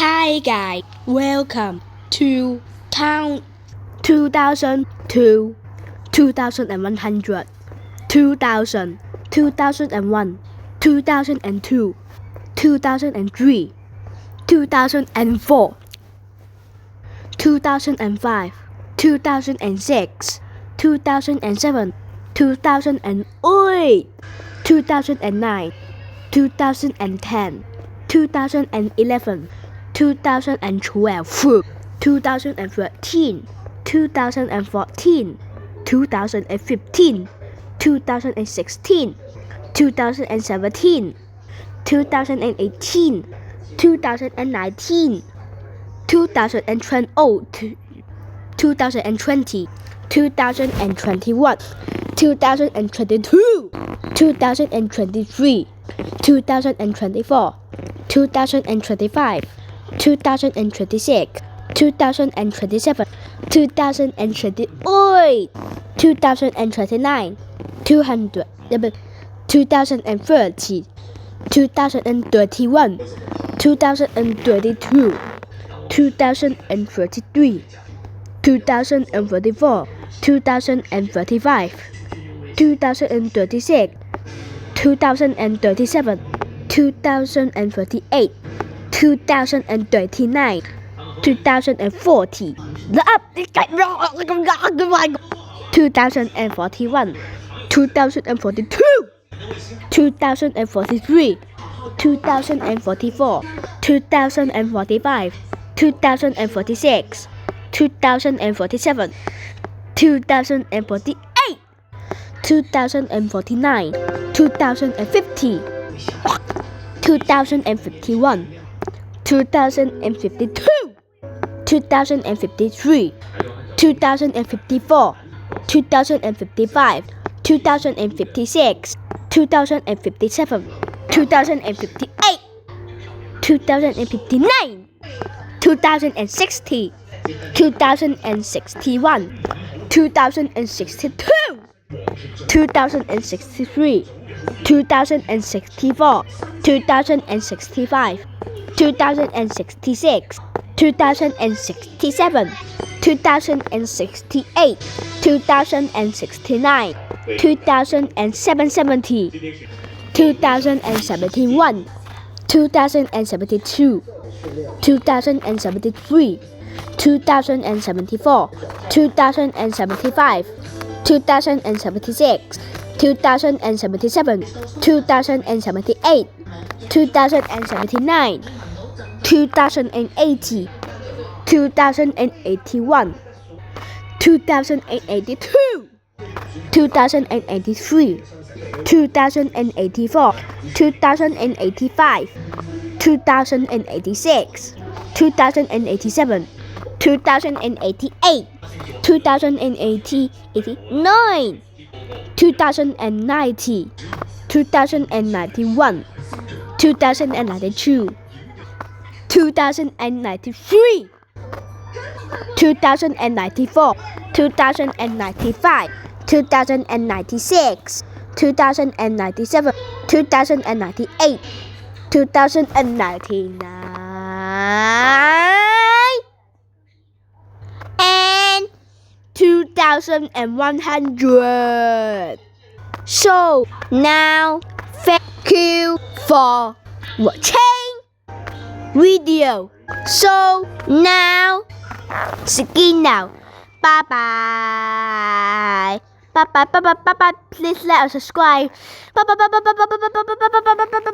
Hi guys, welcome to count 2002, 2100, 2000, 2001, 2002, 2003, 2004, 2005, 2006, 2007, 2008, 2009, 2010, 2011, 2012, 2013, 2014, 2015, 2016, 2017, 2018, 2019, 2020, 2020, 2021, 2022, 2023, 2024, 2025, 2026, 2027, 2028, 2029, 2030, 2031, 2032, 2033, 2034, 2035, 2036, 2037, 2038, 2039, 2040, 2041, 2042, 2043, 2044, 2045, 2046, 2047, 2048, 2049, 2050, 2051, 2052, 2053, 2054, 2055, 2056, 2057, 2058, 2059, 2060, 2061, 2062, 2063, 2064, 2065, 2066, 2067, 2068, 2069, 2070, 2071, 2072, 2073, 2074, 2075, 2076, 2077, 2078, 2079, 2080, 2081, 2082, 2083, 2084, 2085, 2086, 2087, 2088, 2089, 2090, 2091, 2092, 2093, 2094, 2095, 2096, 2097, 2098, 2099, and 2100. So now, thank you for watching video. So now, sige now. Bye bye. Bye bye bye bye bye bye. Please like and subscribe. Bye bye bye bye bye bye bye bye bye bye bye bye.